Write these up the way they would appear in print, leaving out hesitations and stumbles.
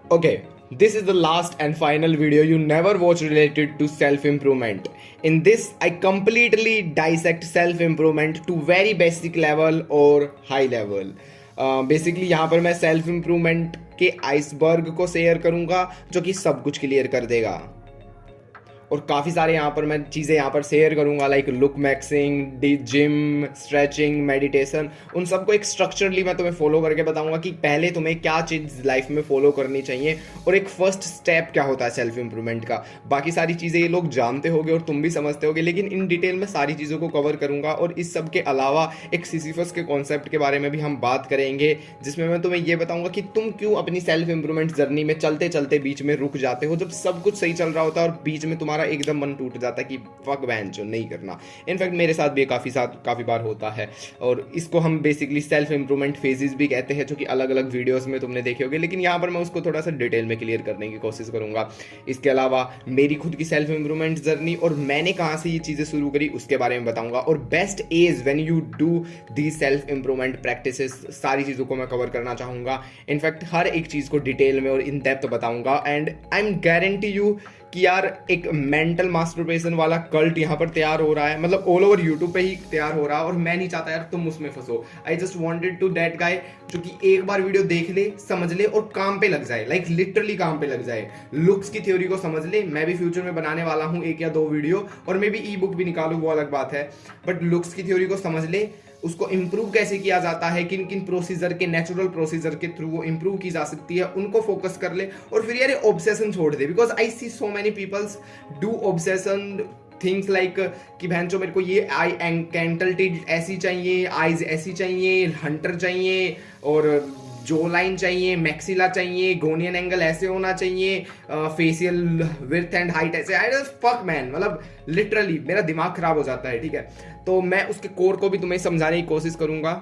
Okay, this is the last and final video you never watch related to self-improvement. In this, I completely dissect self-improvement to very basic level or high level. Basically यहाँ पर मैं self improvement के iceberg को share करूँगा जो कि सब कुछ क्लियर कर देगा। और काफ़ी सारे यहाँ पर मैं चीज़ें यहाँ पर शेयर करूँगा like look maxing, gym, stretching, meditation. उन सबको एक स्ट्रक्चरली मैं तुम्हें फॉलो करके बताऊँगा कि पहले तुम्हें क्या चीज़ लाइफ में फॉलो करनी चाहिए और एक फर्स्ट स्टेप क्या होता है सेल्फ इंप्रूवमेंट का। बाकी सारी चीज़ें ये लोग जानते होंगे और तुम भी समझते होगे, लेकिन इन डिटेल में सारी चीज़ों को कवर करूँगा। और इस सब के अलावा एक सिसिफस के कॉन्सेप्ट के बारे में भी हम बात करेंगे, जिसमें मैं तुम्हें ये बताऊँगा कि तुम क्यों अपनी सेल्फ इंप्रूवमेंट जर्नी में चलते चलते बीच में रुक जाते हो, जब सब कुछ सही चल रहा होता है और बीच में तुम्हारा एकदम मन टूट जाता है कि फक बैन जो नहीं करना। इनफैक्ट मेरे साथ भी काफ़ी बार होता है। और इसको हम बेसिकली सेल्फ इंप्रूवमेंट फेजेस भी कहते हैं, जो कि अलग अलग वीडियोस में तुमने देखे होंगे, लेकिन यहाँ पर मैं उसको थोड़ा सा डिटेल में क्लियर करने की कोशिश करूंगा। इसके अलावा मेरी खुद की सेल्फ इंप्रूवमेंट जर्नी और मैंने कहाँ से ये चीज़ें शुरू करी उसके बारे में बताऊंगा। और best as when you do the self improvement practices, सारी चीज़ों को मैं कवर करना चाहूँगा। इनफैक्ट हर एक चीज़ को डिटेल में और इन डेप्थ बताऊंगा। And I am guarantee you कि यार एक मेंटल मास्टरबेशन वाला कल्ट यहाँ पर तैयार हो रहा है, मतलब ऑल ओवर यूट्यूब पे ही तैयार हो रहा है, और मैं नहीं चाहता यार तुम उसमें फंसो। I just wanted to that guy जो कि एक बार वीडियो देख ले, समझ ले और काम पे लग जाए, लाइक लिटरली काम पे लग जाए। लुक्स की थ्योरी को समझ ले, मैं भी फ्यूचर में बनाने वाला हूँ 1 या 2 वीडियो, और मैं भी ई बुक भी निकालूँ, वो अलग बात है। बट लुक्स की थ्योरी को समझ ले, उसको इम्प्रूव कैसे किया जाता है, किन किन प्रोसीजर के, नेचुरल प्रोसीजर के थ्रू वो इम्प्रूव की जा सकती है, उनको फोकस कर ले। और फिर यार ऑब्सेशन छोड़ दे, because I see so many peoples do obsession things like कि बहन जो मेरे को ये आई कैंटल ऐसी चाहिए, आईज ऐसी चाहिए, हंटर चाहिए, और जो लाइन चाहिए, मैक्सिला चाहिए, गोनियन एंगल ऐसे होना चाहिए, फेशियल विड्थ एंड हाइट ऐसे। आई जस्ट फक मैन, मतलब लिटरली मेरा दिमाग खराब हो जाता है। ठीक है, तो मैं उसके कोर को भी तुम्हें समझाने की कोशिश करूंगा।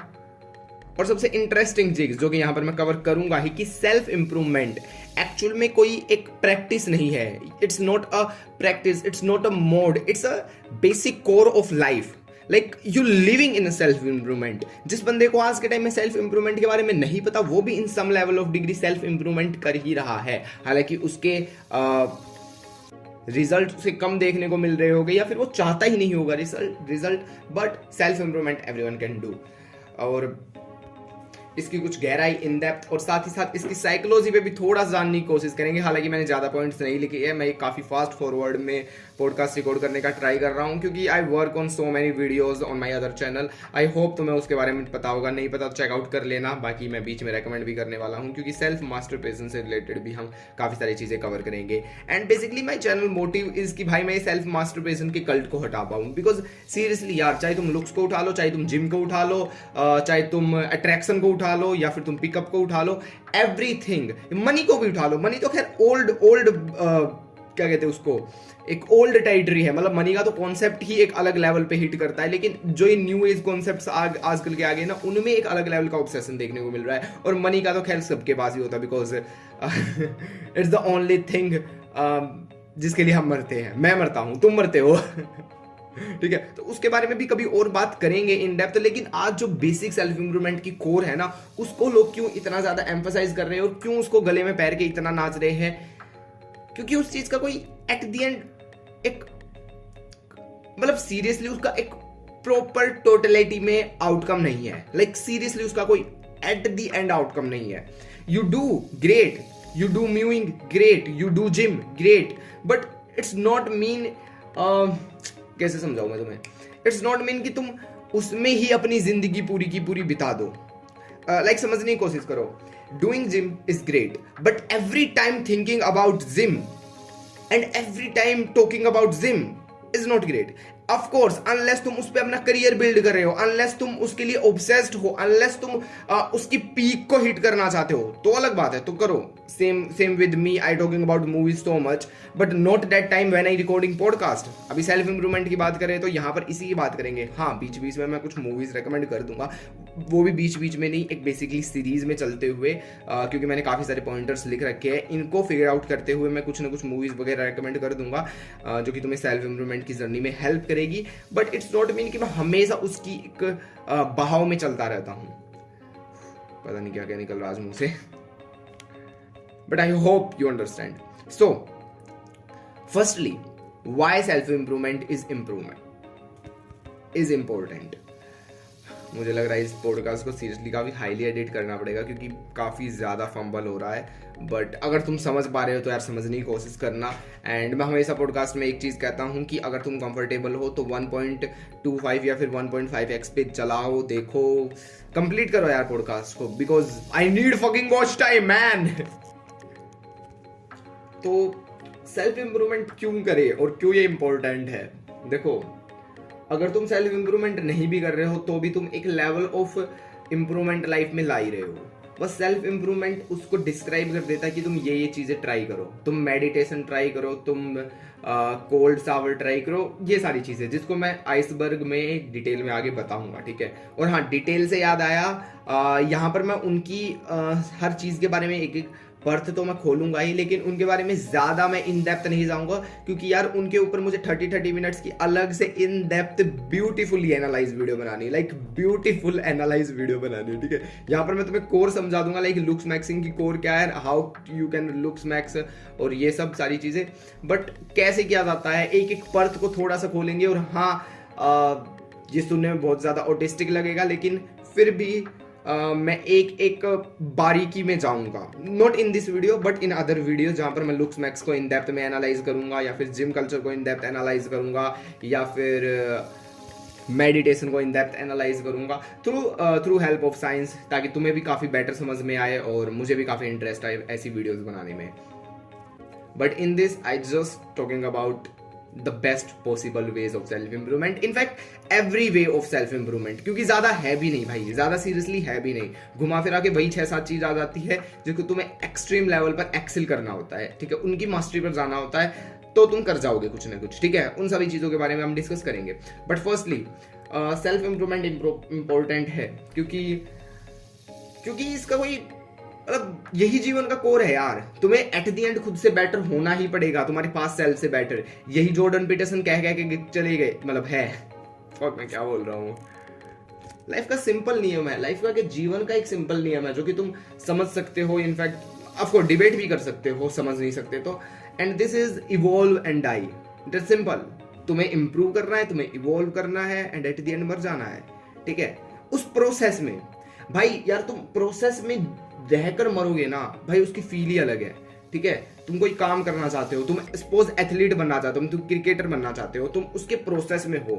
और सबसे इंटरेस्टिंग चीज जो कि यहाँ पर मैं कवर करूंगा ही कि सेल्फ इंप्रूवमेंट एक्चुअल में कोई एक प्रैक्टिस नहीं है। It's not a practice, it's not a mode, it's a basic core of life. Like you living in self improvement. जिस बंदे को आज के टाइम में सेल्फ इंप्रूवमेंट के बारे में नहीं पता, वो भी in some level of degree self improvement कर ही रहा है। हालांकि उसके रिजल्ट उसे कम देखने को मिल रहे होंगे, या फिर वो चाहता ही नहीं होगा result, but self improvement everyone can do. और इसकी कुछ गहराई, इन डेप्थ, और साथ ही साथ इसकी साइकोलॉजी पे भी थोड़ा जानने की कोशिश करेंगे। हालांकि मैंने ज़्यादा पॉइंट्स नहीं लिखे हैं, मैं काफ़ी फास्ट फॉरवर्ड में पॉडकास्ट रिकॉर्ड करने का ट्राई कर रहा हूँ, क्योंकि I work on so many videos on my other channel. I hope तुम्हें उसके बारे में पता होगा, नहीं पता तो चेकआउट कर लेना। बाकी मैं बीच में रेकमेंड भी करने वाला हूँ, क्योंकि सेल्फ मास्टरबेशन से रिलेटेड भी हम काफ़ी सारी चीज़ें कवर करेंगे। And basically my channel motive is कि भाई मैं सेल्फ मास्टरबेशन के कल्ट को हटा पाऊँ। बिकॉज सीरियसली यार, चाहे तुम लुक्स को उठा लो, चाहे तुम जिम को उठा लो, चाहे तुम अट्रैक्शन को उठा लो, या फिर तुम पिकअप को उठा लो, एवरीथिंग, मनी को भी उठा लो। मनी तो खैर ओल्ड क्या कहते हैं उसको, एक ओल्ड टेरिटरी है। मतलब मनी का तो कॉन्सेप्ट ही एक अलग लेवल पे हिट करता है, लेकिन जो ये न्यू एज कॉन्सेप्ट्स आजकल के आगे ना, उनमें एक अलग लेवल का ऑब्सेशन देखने को मिल रहा है। और मनी का तो खैर सबके पास ही होता है, because it's the only thing जिसके लिए हम मरते हैं। मैं मरता हूं, तुम मरते हो। ठीक है, तो उसके बारे में भी कभी और बात करेंगे इन डेप्थ। लेकिन आज जो बेसिक सेल्फ इंप्रूवमेंट की कोर है ना, उसको लोग क्यों इतना ज्यादा एम्फसाइज कर रहे हैं और क्यों उसको गले में पैर के इतना नाच रहे हैं, क्योंकि उस चीज का कोई एट द एंड एक, मतलब सीरियसली उसका एक प्रॉपर टोटलिटी में आउटकम नहीं है। लाइक सीरियसली उसका कोई एट द एंड आउटकम नहीं है। You do great, you do mowing great, you do gym great, but it's not mean, कैसे समझाऊं मैं तुम्हें, इट्स नॉट मीन कि तुम उसमें ही अपनी जिंदगी पूरी की पूरी बिता दो। लाइक समझने की कोशिश करो, doing gym is great, but every time thinking about gym and every time talking about gym is not great. Of course unless तुम उस पर अपना करियर बिल्ड कर रहे हो, अनलेस तुम उसके लिए ऑब्सेस्ड हो, अनलेस तुम उसकी पीक को हिट करना चाहते हो, तो अलग बात है, तो करो। Same with me, I talking about movies so much, but not that time when I recording podcast. अभी सेल्फ इंप्रूवमेंट की बात करें तो यहाँ पर इसी की बात करेंगे। हाँ, बीच बीच में मैं कुछ मूवीज रेकमेंड कर दूंगा, वो भी बीच बीच में नहीं, एक बेसिकली सीरीज में चलते हुए, क्योंकि मैंने काफ़ी सारे पॉइंटर्स लिख रखे हैं। इनको फिगर आउट करते हुए मैं कुछ ना कुछ मूवीज वगैरह रेकमेंड कर दूंगा, जो कि तुम्हें सेल्फ इंप्रूवमेंट की जर्नी में हेल्प करेगी। बट इट्स नॉट मीन कि मैं हमेशा उसकी एक बहाव में चलता रहता हूँ। पता नहीं क्या क्या निकल रहा आज मुंह से। but I hope you understand. So firstly, why self improvement is important. मुझे लग रहा है इस पॉडकास्ट को सीरियसली काफ़ी हाईली एडिट करना पड़ेगा क्योंकि काफ़ी ज़्यादा फंबल हो रहा है, बट अगर तुम समझ पा रहे हो तो यार समझने की कोशिश करना. एंड मैं हमेशा पॉडकास्ट में एक चीज़ कहता हूँ कि अगर तुम कंफर्टेबल हो तो 1.25 या फिर 1.5x पे चलाओ, देखो, कंप्लीट करो यार पॉडकास्ट को, because I need fucking watch time man. तो सेल्फ इम्प्रूवमेंट क्यों करे और क्यों ये इंपॉर्टेंट है? देखो, अगर तुम सेल्फ इम्प्रूवमेंट नहीं भी कर रहे हो तो भी तुम एक लेवल ऑफ इम्प्रूवमेंट लाइफ में ला ही रहे हो. बस सेल्फ इम्प्रूवमेंट उसको डिस्क्राइब कर देता है कि तुम ये चीजें ट्राई करो, तुम मेडिटेशन ट्राई करो, तुम कोल्ड शावर ट्राई करो, ये सारी चीजें जिसको मैं आइसबर्ग में डिटेल में आगे बताऊंगा. ठीक है. और हाँ, डिटेल से याद आया, यहाँ पर मैं उनकी हर चीज के बारे में एक एक बर्थ तो मैं खोलूंगा ही, लेकिन उनके बारे में ज्यादा मैं इन डेप्थ नहीं जाऊंगा क्योंकि यार उनके ऊपर मुझे 30 मिनट्स की अलग से in depth beautifully analyse video बनानी, लाइक ब्यूटीफुल एनालाइज वीडियो बनानी. ठीक है. यहाँ पर मैं तुम्हें कोर समझा दूंगा, लाइक लुक्स मैक्सिंग की कोर क्या है, how you can looks max और ये सब सारी चीजें, बट कैसे किया जाता है, एक एक पर्थ को थोड़ा सा खोलेंगे. और हाँ, ये सुनने में बहुत ज्यादा ऑटिस्टिक लगेगा, लेकिन फिर भी मैं एक एक बारीकी में जाऊंगा, not in this video but in other video, जहां पर मैं लुक्स मैक्स को इन डेप्थ में एनालाइज करूंगा, या फिर जिम कल्चर को इन डेप्थ एनालाइज करूंगा, या फिर मेडिटेशन को इन डेप्थ एनालाइज करूंगा थ्रू हेल्प ऑफ साइंस, ताकि तुम्हें भी काफी बेटर समझ में आए और मुझे भी काफी इंटरेस्ट आए ऐसी वीडियोस बनाने में. But in this I just talking about the best possible ways of self improvement, in fact every way of self improvement, क्योंकि ज्यादा है भी नहीं भाई, ज्यादा सीरियसली है भी नहीं. घुमा फिरा के वही 6-7 चीज आ जाती है जिसको तुम्हें एक्सट्रीम लेवल पर एक्सेल करना होता है. ठीक है. उनकी मास्टरी पर जाना होता है तो तुम कर जाओगे कुछ ना कुछ. ठीक है. उन सभी चीजों के बारे में हम डिस्कस करेंगे. But firstly self improvement important है क्योंकि इसका कोई मतलब यही जीवन का कोर है यार. तुम्हें एट द एंड खुद से बेटर होना ही पड़ेगा, तुम्हारे पास सेल्फ से बेटर. यही जॉर्डन पीटरसन कह के चले गए, मतलब है. और मैं क्या बोल रहा हूँ, लाइफ का सिंपल नियम है, लाइफ का जीवन का एक सिंपल नियम है जो कि तुम समझ सकते हो, इनफैक्ट ऑफ कोर्स डिबेट भी कर सकते हो, समझ नहीं सकते तो. And this is evolve and die. It is simple. तुम्हें इंप्रूव करना है, तुम्हें इवॉल्व करना है, एंड एट द एंड मर जाना है. ठीक है. उस प्रोसेस में भाई यार, तुम प्रोसेस में रहकर मरोगे ना भाई, उसकी फील ही अलग है. ठीक है. तुम कोई काम करना चाहते हो, तुम सपोज एथलीट बनना चाहते हो, तुम क्रिकेटर बनना चाहते हो, तुम उसके प्रोसेस में हो.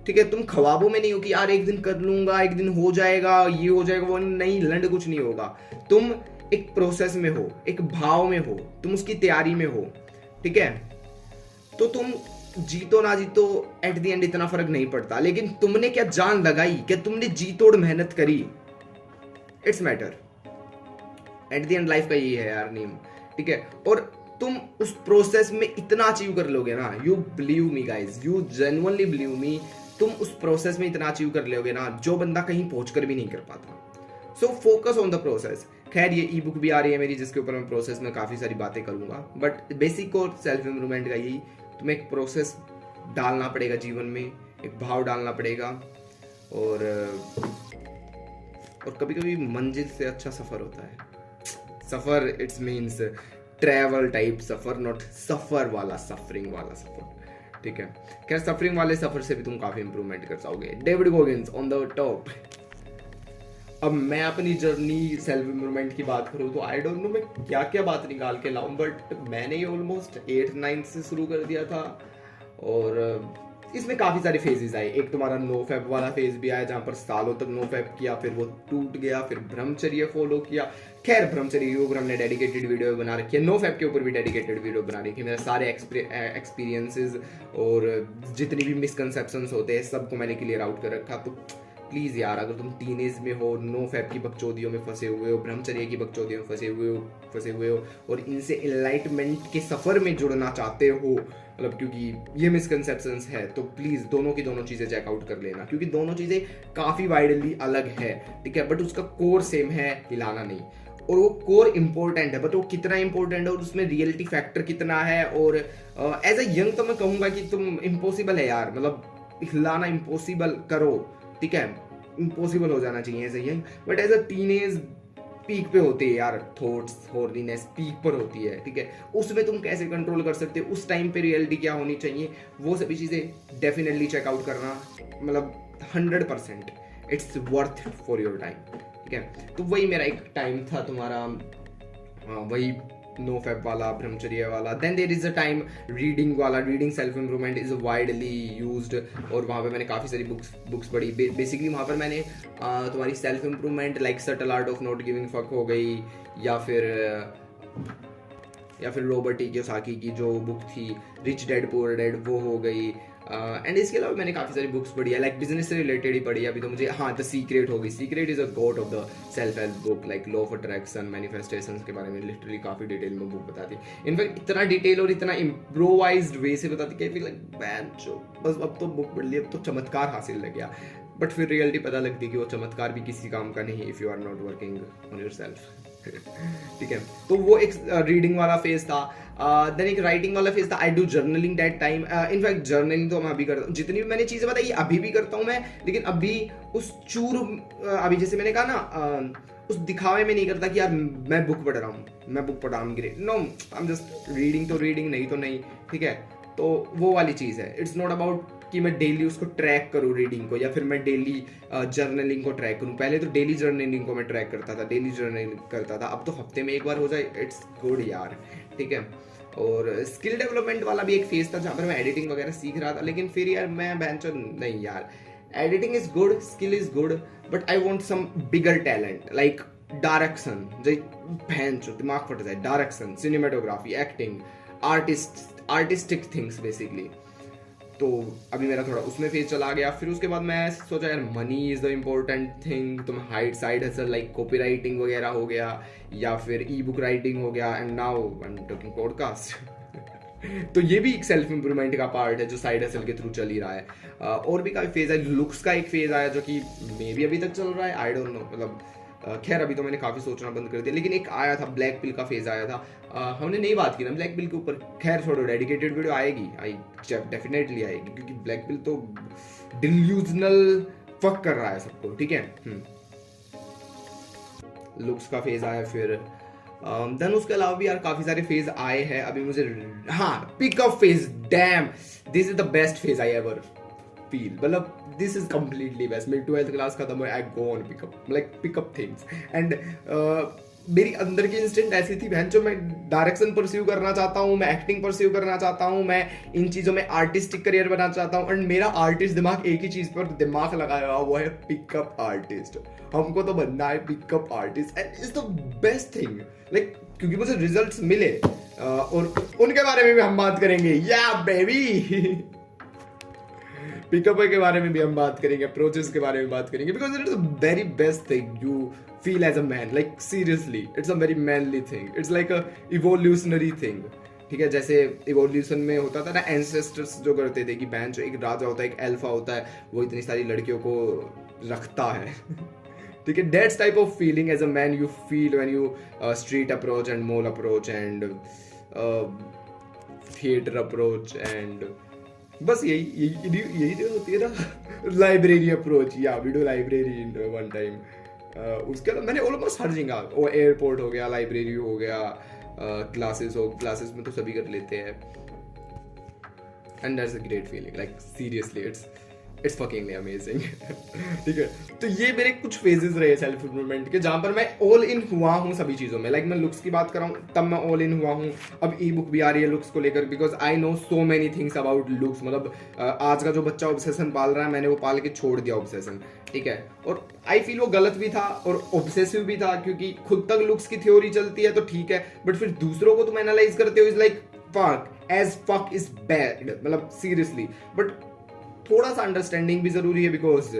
ठीक है. तुम ख्वाबों में नहीं हो कि यार एक दिन कर लूंगा, एक दिन हो जाएगा, ये हो जाएगा, वो नहीं, लंड कुछ नहीं होगा. तुम एक प्रोसेस में हो, एक भाव में हो, तुम उसकी तैयारी में हो. ठीक है. तो तुम जीतो ना जीतो एट द एंड इतना फर्क नहीं पड़ता, लेकिन तुमने क्या जान लगाई, क्या तुमने जी तोड़ मेहनत करी, it's matter. At the end life का यही है यार नियम. ठीक है. और तुम उस प्रोसेस में इतना अचीव कर लोगे ना, you believe me guys, you genuinely believe me, तुम उस प्रोसेस में इतना अचीव कर लोगे ना जो बंदा कहीं पहुंचकर भी नहीं कर पाता. So focus on the process. खैर, ये ई बुक भी आ रही है मेरी जिसके ऊपर मैं प्रोसेस में काफी सारी बातें करूंगा, बट बेसिक और सेल्फ इंप्रूवमेंट का यही, तुम्हें एक प्रोसेस डालना पड़ेगा जीवन में, एक भाव डालना पड़ेगा. और कभी कभी मंजिल से अच्छा सफर होता है. सफर इट्स मीन्स ट्रैवल टाइप सफर, नॉट सफर वाला, सफरिंग वाला सफर. ठीक है. खैर, सफरिंग वाले सफर से भी तुम काफी इंप्रूवमेंट कर जाओगे. David Goggins on the top. अब मैं अपनी जर्नी सेल्फ इंप्रूवमेंट की बात करूं तो आई डोंट नो मैं क्या क्या बात निकाल के लाऊं, बट मैंने ये ऑलमोस्ट 8-9 से शुरू कर दिया था और इसमें काफी सारे फेजेस आए. एक तुम्हारा नो फैप वाला फेज भी आया जहां पर सालों तक नो फैप किया, फिर वो टूट गया, फिर ब्रह्मचर्य फॉलो किया. खैर, ब्रह्मचर्य के ऊपर हमने डेडिकेटेड वीडियो बना रखी है, नो फैप के ऊपर भी डेडिकेटेड वीडियो बना रखी है. मेरे सारे एक्सपीरियंसेस और जितनी भी मिसकंसेप्शंस होते हैं सबको मैंने क्लियर आउट कर रखा. तो प्लीज यार, अगर तुम टीनेज में हो, नो फैप की बकचोदियों में फंसे हुए हो, ब्रह्मचर्य की बकचोदियों में फंसे हुए हो और इनसे एनलाइटमेंट के सफर में जुड़ना चाहते हो, मतलब क्योंकि ये मिसकंसेप्शंस है, तो प्लीज दोनों की दोनों चीजें चेकआउट कर लेना, क्योंकि दोनों चीजें काफी वाइडली अलग है. ठीक है. बट उसका कोर सेम है, हिलाना नहीं. और वो कोर इंपॉर्टेंट है, बट वो कितना इंपॉर्टेंट है और उसमें रियलिटी फैक्टर कितना है. और एज अ यंग तो मैं कहूंगा कि तुम इम्पॉसिबल है यार, मतलब हिलाना इम्पॉसिबल करो. ठीक है. इम्पॉसिबल हो जाना चाहिए as a young, but as a peak पे होते हैं यार, थॉट्स हॉर्लीनेस पीक पर होती है, ठीक है, उसमें तुम कैसे कंट्रोल कर सकते हो, उस टाइम पे रियलिटी क्या होनी चाहिए, वो सभी चीज़ें डेफिनेटली चेकआउट करना, मतलब 100% it's worth it for your time, ठीक है। तो वही मेरा एक टाइम था तुम्हारा, वही नो फैप वाला, ब्रह्मचर्य वाला। Then there is a time reading वाला, reading self improvement is widely used, और वहाँ पे मैंने काफ़ी सारी बुक्स पढ़ी। बेसिकली वहाँ पर मैंने तुम्हारी self improvement like subtle art of not giving fuck हो गई, या फिर रॉबर्ट टी कियोसाकी की जो बुक थी रिच डैड पुअर डैड, वो हो गई। एंड इसके अलावा मैंने काफ़ी सारी बुक्स पढ़ी है, लाइक बिजनेस से रिलेटेड ही पढ़ी है अभी तो मुझे। हाँ, द सीक्रेट हो गई, secret is a God of the self help book, like law of attraction, manifestation के बारे में लिटरली काफ़ी डिटेल में बुक बताती है। इनफैक्ट इतना डिटेल और इतना इम्प्रोवाइज्ड वे से बताती है कि लाइक बस अब तो बुक पढ़ ली, अब तो चमत्कार हासिल लग गया। बट फिर रियलिटी पता लगती है कि वो चमत्कार भी किसी काम का नहीं, if you are not working on yourself, ठीक है। तो वो एक रीडिंग वाला फेज था। देन एक राइटिंग वाला फेज था। I do journaling that time. In fact journaling तो मैं अभी करता हूँ, जितनी भी मैंने चीजें बताई अभी भी करता हूँ मैं, लेकिन अभी उस अभी जैसे मैंने कहा ना, उस दिखावे में नहीं करता कि यार मैं बुक पढ़ रहा हूँ, मैं बुक पढ़ा हूँ, no, I am just reading, तो रीडिंग, नहीं तो नहीं, ठीक है। तो वो वाली चीज़ है। इट्स नॉट अबाउट कि मैं डेली उसको ट्रैक करूँ रीडिंग को, या फिर मैं डेली जर्नलिंग को ट्रैक करूँ। पहले तो डेली जर्नलिंग को मैं ट्रैक करता था, डेली जर्नलिंग करता था, अब तो हफ्ते में एक बार हो जाए, इट्स गुड यार, ठीक है। और स्किल डेवलपमेंट वाला भी एक फेज था जहाँ पर मैं एडिटिंग वगैरह सीख रहा था, लेकिन फिर यार मैं बेंचो नहीं यार, editing is good, skill is good, but I want some bigger talent, like direction, जो बेंचो दिमाग फट जाए, direction, cinematography, acting, artistic things basically. तो अभी मेरा थोड़ा उसमें फेज चला गया। फिर उसके बाद मैं सोचा यार money is the important thing, तो मैं height side hustle like copy writing वगैरह हो गया, या फिर ई बुक राइटिंग हो गया, and now I am talking podcast. तो ये भी एक सेल्फ इंप्रूवमेंट का पार्ट है जो साइड हसल के थ्रू चल ही रहा है। और भी काफी फेज है। लुक्स का एक फेज आया जो कि मे बी अभी तक चल रहा है, आई डोंट नो, मतलब खैर अभी तो मैंने काफ़ी सोचना बंद कर दिया। लेकिन एक आया था, ब्लैक पिल का फेज आया था। हमने नहीं बात की ना ब्लैक पिल के ऊपर, खैर छोड़ो, डेडिकेटेड वीडियो आएगी, डेफिनेटली आएगी, क्योंकि ब्लैक पिल तो डिल्यूजनल फक कर रहा है सबको, ठीक है। लुक्स का फेज आया। फिर देन उसके अलावा भी यार काफी सारे फेज आए हैं अभी मुझे। हाँ, pickup phase, damn, this is the best phase I ever feel, मतलब दिस इज कंप्लीटली बेस्ट। मेरी 12th क्लास खत्म हुई, I go on pickup things, and मेरी अंदर की इंस्टिंक्ट ऐसी थी बहन, जो मैं डायरेक्शन परस्यू करना चाहता हूँ, मैं एक्टिंग परस्यू करना चाहता हूँ, मैं इन चीज़ों में आर्टिस्टिक करियर बनाना चाहता हूँ, एंड मेरा आर्टिस्ट दिमाग एक ही चीज़ पर दिमाग लगाया हुआ, वो है पिकअप आर्टिस्ट। हमको तो बनना है pickup artist, and it's the best thing, like क्योंकि मुझे रिजल्ट्स मिले, और उनके बारे में भी हम बात करेंगे, या बेबी पिकअप के बारे में भी हम बात करेंगे, अप्रोचेस के बारे में बात करेंगे, because it is a very best thing you feel as a man, like seriously it's a very manly thing, it's like a evolutionary thing, ठीक है। जैसे इवोल्यूशन में होता था ना, एंसेस्टर्स जो करते थे कि बहन जो एक राजा होता है, एक अल्फा होता है, वो इतनी सारी लड़कियों को रखता है ठीक है। That's type of feeling as a man you feel when you street approach and mall approach and theatre approach, and बस यही जो होती है ना, लाइब्रेरी अप्रोच, या we do library in one time. उसके अलावा मैंने ऑलमोस्ट हर जगह, वो एयरपोर्ट हो गया, लाइब्रेरी हो गया, क्लासेस में तो सभी कर लेते हैं, and that's a great feeling, like seriously it's fuckingly amazing ठीक है। तो ये मेरे कुछ फेजेस रहे सेल्फ इम्प्रूवमेंट के, जहां पर मैं ऑल इन हुआ हूँ सभी चीजों में। लाइक मैं लुक्स की बात कर रहा हूँ, तब मैं ऑल इन हुआ हूँ। अब ई बुक भी आ रही है लुक्स को लेकर, because I know so many things about looks. मतलब आज का जो बच्चा ऑब्सेशन पाल रहा है, मैंने वो पाल के छोड़ दिया ऑब्सेशन, ठीक है। और आई फील वो गलत भी था और ऑब्सेसिव भी था, क्योंकि खुद तक लुक्स की थ्योरी चलती है तो ठीक है, बट फिर दूसरों को तुम एनालाइज करते हो, is like fuck is bad, मतलब सीरियसली। बट थोड़ा सा अंडरस्टैंडिंग भी जरूरी है, because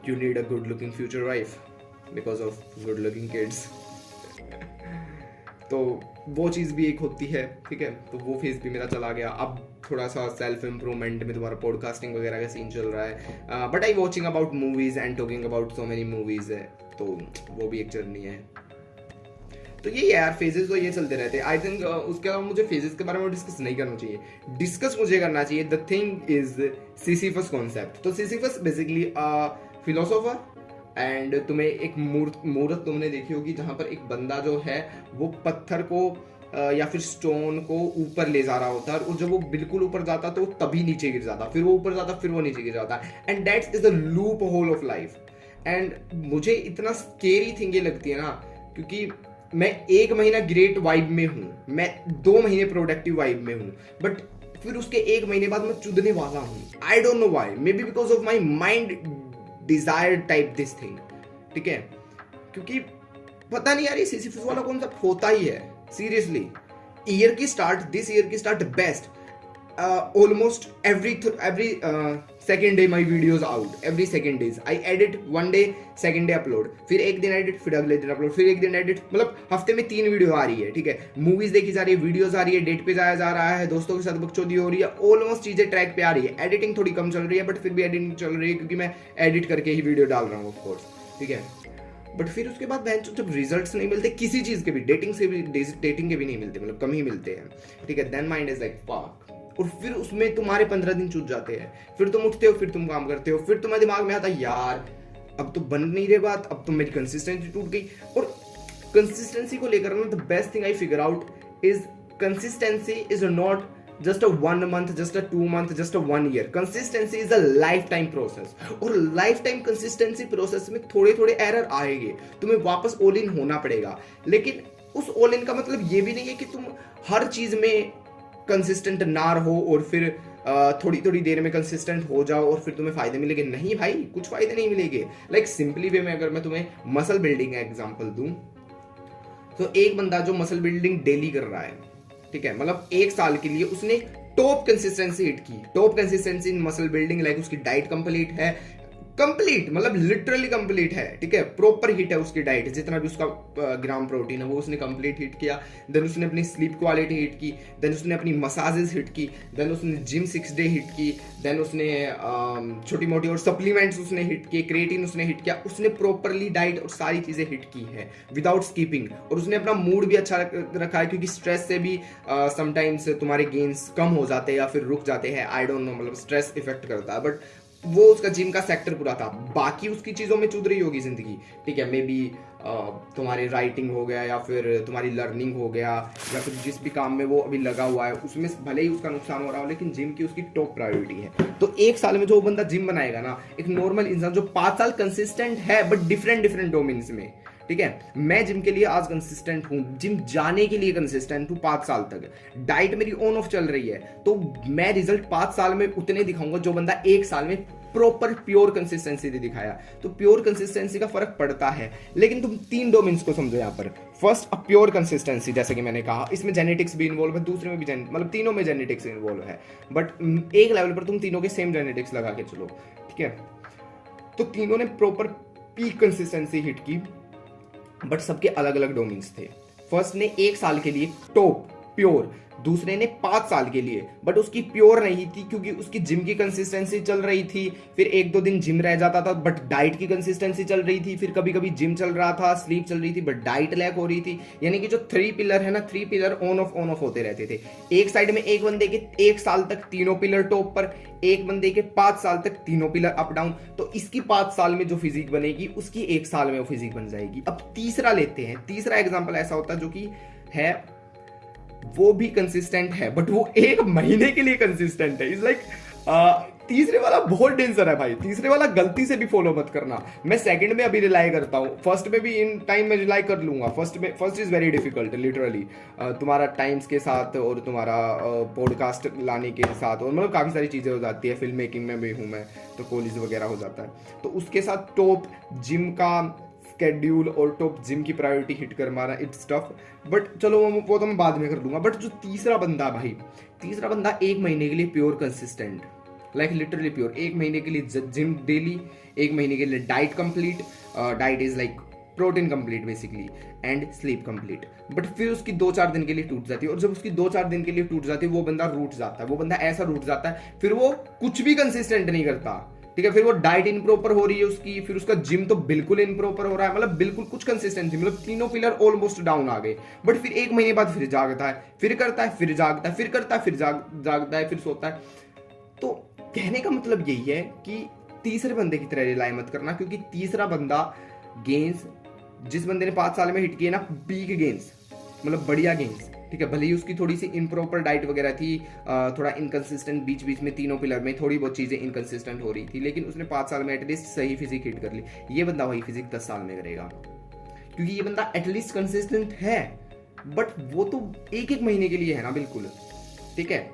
you need a good looking future wife because of good looking kids तो वो चीज़ भी एक होती है, ठीक है। तो वो फेज भी मेरा चला गया। अब थोड़ा सा सेल्फ इम्प्रूवमेंट में तुम्हारा पॉडकास्टिंग वगैरह का सीन चल रहा है, but I watching about movies and talking about so many movies है, तो वो भी एक जर्नी है। तो ये यार फेजेस तो ये चलते रहते हैं। आई थिंक उसके अलावा मुझे फेजेस के बारे में डिस्कस नहीं करना चाहिए, डिस्कस मुझे करना चाहिए the thing is Sisyphus concept. तो सिसिफस बेसिकली फिलोसोफर एंड तुम्हें एक मूर्त तुमने देखी होगी जहां पर एक बंदा जो है वो पत्थर को या फिर स्टोन को ऊपर ले जा रहा होता है, और जब वो बिल्कुल ऊपर जाता तो तभी नीचे गिर जाता, फिर वो ऊपर जाता, फिर वो नीचे गिर जाता, and that's is the loop hole of life. And मुझे इतना स्केरी थिंग ये लगती है ना, क्योंकि मैं 1 महीना ग्रेट वाइब में हूँ, मैं 2 महीने प्रोडक्टिव वाइब में हूँ, बट फिर उसके 1 महीने बाद मैं चुदने वाला हूँ। आई don't know why, may be because of my mind desired type this thing, ठीक है? क्योंकि पता नहीं यार, ये सिसिफस वाला कॉन्सेप्ट होता ही है सीरियसली। दिस ईयर की start best, almost every second day my videos out, every second days I edit, one day second day upload, फिर एक दिन edit, फिर अगले दिन upload, फिर एक दिन edit, मतलब हफ्ते में 3 वीडियो आ रही है, ठीक है? मूवीज देखी जा रही है, वीडियोस आ रही है, डेट पे जाया जा रहा है, दोस्तों के साथ बकचोदी हो रही है, ऑलमोस्ट चीजें ट्रैक पे आ रही है। एडिटिंग थोड़ी कम चल रही है, बट फिर भी एडिटिंग चल रही है क्योंकि मैं एडिट करके ही वीडियो डाल रहा हूँ ऑफ कोर्स, ठीक है? बट फिर उसके बाद जब रिजल्ट्स नहीं मिलते किसी चीज के भी, डेटिंग के भी नहीं मिलते, मतलब कम ही मिलते हैं, ठीक है? Then mind is like fuck, और फिर उसमें तुम्हारे 15 दिन छूट जाते हैं, फिर तुम उठते हो, फिर तुम काम करते हो, फिर तुम्हारे दिमाग में आता है यार अब तो बन नहीं रही बात, अब तो मेरी कंसिस्टेंसी टूट गई। और कंसिस्टेंसी को लेकर ना the best thing I figure out is consistency is not just a 1 month, just a 2 month, just a 1 year. Consistency is a lifetime process, और lifetime consistency process में थोड़े थोड़े एरर आएंगे, तुम्हें वापस ऑल इन होना पड़ेगा। लेकिन उस ऑल इन का मतलब ये भी नहीं है कि तुम हर चीज में कंसिस्टेंट ना रहो और फिर थोड़ी थोड़ी देर में कंसिस्टेंट हो जाओ और फिर तुम्हें फायदे मिलेंगे। नहीं भाई, कुछ फायदे नहीं मिलेंगे। लाइक सिंपली वे में अगर मैं तुम्हें मसल बिल्डिंग का एग्जांपल दूं, तो एक बंदा जो मसल बिल्डिंग डेली कर रहा है, ठीक है, मतलब 1 साल के लिए उसने टॉप कंसिस्टेंसी हिट की, top consistency in muscle building, like उसकी डाइट कंप्लीट है, कंप्लीट मतलब लिटरली कंप्लीट है, ठीक है? प्रॉपर हिट है उसकी डाइट, जितना भी उसका ग्राम प्रोटीन है वो उसने कंप्लीट हिट किया। देन उसने अपनी स्लीप क्वालिटी हिट की, देन उसने अपनी मसाजेस हिट की, देन उसने जिम 6 डे हिट की, देन उसने छोटी मोटी और सप्लीमेंट्स उसने हिट किए, क्रिएटिन उसने हिट किया, उसने प्रॉपरली डाइट और सारी चीजें हिट की है विदाउट स्कीपिंग। और उसने अपना मूड भी अच्छा रखा है, क्योंकि स्ट्रेस से भी समटाइम्स तुम्हारे गेन्स कम हो जाते हैं या फिर रुक जाते हैं, आई डोंट नो, मतलब स्ट्रेस इफेक्ट करता है। बट वो उसका जिम का सेक्टर पूरा था, बाकी उसकी चीजों में चुद रही होगी जिंदगी, ठीक है? मे बी तुम्हारी राइटिंग हो गया, या फिर तुम्हारी लर्निंग हो गया, या फिर जिस भी काम में वो अभी लगा हुआ है उसमें भले ही उसका नुकसान हो रहा हो, लेकिन जिम की उसकी टॉप प्रायोरिटी है। तो 1 साल में जो बंदा जिम बनाएगा ना, एक नॉर्मल इंसान जो 5 साल कंसिस्टेंट है बट डिफरेंट डोमेन्स में, ठीक है? मैं जिम के लिए आज कंसिस्टेंट हूं, जिम जाने के लिए कंसिस्टेंट हूं 5 साल तक, डाइट मेरी ऑन ऑफ चल रही है, तो मैं रिजल्ट 5 साल में उतने दिखाऊंगा जो बंदा 1 साल में प्रॉपर प्योर कंसिस्टेंसी दे दिखाया। तो प्योर कंसिस्टेंसी का फर्क पड़ता है, लेकिन तुम 3 डोमेन्स को समझो यहाँ पर। फर्स्ट, अ प्योर कंसिस्टेंसी, जैसे कि मैंने कहा, इसमें जेनेटिक्स भी इन्वॉल्व है, दूसरे में भी मतलब तीनों में जेनेटिक्स इन्वॉल्व है, बट एक लेवल पर तुम तीनों के सेम जेनेटिक्स लगा के चलो, ठीक है? तो तीनों ने प्रॉपर पीक कंसिस्टेंसी हिट की, बट सबके अलग अलग डोमेन्स थे। फर्स्ट ने 1 साल के लिए टॉप प्योर, दूसरे ने 5 साल के लिए, बट उसकी प्योर नहीं थी क्योंकि उसकी जिम की कंसिस्टेंसी चल रही थी, फिर 1-2 दिन जिम रह जाता था, बट डाइट की कंसिस्टेंसी चल रही थी, फिर कभी कभी जिम चल रहा था, स्लीप चल रही थी, बट डाइट लैक हो रही थी। यानी कि जो 3 पिलर है ना, 3 पिलर ऑन ऑफ होते रहते थे। एक साइड में एक बंदे के 1 साल तक तीनों पिलर टॉप पर, एक बंदे के 5 साल तक तीनों पिलर अप डाउन। तो इसकी 5 साल में जो फिजिक बनेगी उसकी 1 साल में वो फिजिक बन जाएगी। अब तीसरा लेते हैं, तीसरा एग्जाम्पल ऐसा होता है जो कि है वो भी कंसिस्टेंट है, बट वो 1 महीने के लिए कंसिस्टेंट है। इज लाइक तीसरे वाला बहुत डेंजर है भाई, तीसरे वाला गलती से भी फॉलो मत करना। मैं सेकंड में अभी रिलाई करता हूँ, फर्स्ट में भी इन टाइम में रिलाई कर लूंगा। First is very difficult literally, तुम्हारा टाइम्स के साथ और तुम्हारा पॉडकास्ट लाने के साथ, और मतलब काफ़ी सारी चीज़ें हो जाती है, फिल्म मेकिंग में भी हूँ मैं, तो कॉलेज वगैरह हो जाता है, तो उसके साथ टॉप जिम का स्केड्यूल और टॉप जिम की प्रायोरिटी हिट कर मारा, इट्स टफ, बट चलो वो तो मैं बाद में कर लूंगा। बट जो तीसरा बंदा भाई, तीसरा बंदा 1 महीने के लिए pure consistent, like literally pure, 1 महीने के लिए जिम डेली, 1 महीने के लिए diet complete, diet is like protein complete basically, and sleep complete. But फिर उसकी 2-4 दिन के लिए टूट जाती है, और जब उसकी 2-4 दिन के लिए टूट जाती है वो बंदा रूठ जाता है, वो बंदा ऐसा रूठ जाता है, फिर वो कुछ भी कंसिस्टेंट नहीं करता, ठीक है? फिर वो डाइट इनप्रॉपर हो रही है उसकी, फिर उसका जिम तो बिल्कुल इनप्रॉपर हो रहा है, मतलब बिल्कुल कुछ कंसिस्टेंसी, मतलब तीनों पिलर ऑलमोस्ट डाउन आ गए। बट फिर 1 महीने बाद फिर जागता है, फिर करता है, फिर जागता है, फिर करता है, फिर जागता है, फिर सोता है। तो कहने का मतलब यही है कि तीसरे बंदे की तरह रिलाई मत करना, क्योंकि तीसरा बंदा गेंस जिस बंदे ने 5 साल में हिट किए ना पीक गेंस, मतलब बढ़िया गेंस, ठीक है, भले ही उसकी थोड़ी सी इम्प्रॉपर डाइट वगैरह थी, थोड़ा इनकंसिस्टेंट बीच बीच में तीनों पिलर में थोड़ी बहुत चीजें इनकंसिस्टेंट हो रही थी, लेकिन उसने 5 साल में एटलीस्ट सही फिजिक हिट कर ली। ये बंदा वही फिजिक 10 साल में करेगा, क्योंकि ये बंदा एटलीस्ट कंसिस्टेंट है, बट वो तो एक एक महीने के लिए है ना, बिल्कुल, ठीक है।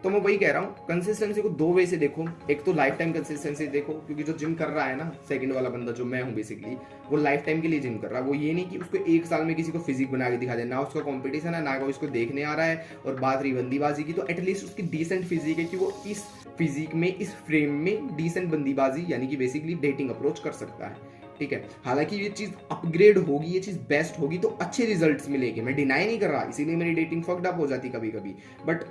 तो मैं वही कह रहा हूँ, कंसिस्टेंसी को 2 वे से देखो। एक तो लाइफ टाइम कंसिस्टेंसी देखो, क्योंकि जो जिम कर रहा है ना सेकंड वाला बंदा जो मैं हूँ बेसिकली, वो लाइफ टाइम के लिए जिम कर रहा है। वो ये नहीं कि उसको 1 साल में किसी को फिजिक बना के दिखा दे, ना उसका कंपटीशन है, ना वो इसको देखने आ रहा है। और बात रही बंदीबाजी की, तो एटलीस्ट उसकी डिसेंट फिजिक है कि वो इस फिजिक में, इस फ्रेम में डिसेंट बंदीबाजी यानी कि बेसिकली डेटिंग अप्रोच कर सकता है, ठीक है। हालांकि ये चीज अपग्रेड होगी, ये चीज बेस्ट होगी तो अच्छे रिजल्ट्स मिलेंगे, मैं डिनाई नहीं कर रहा, इसीलिए मेरी डेटिंग फक्ड अप हो जाती कभी कभी, बट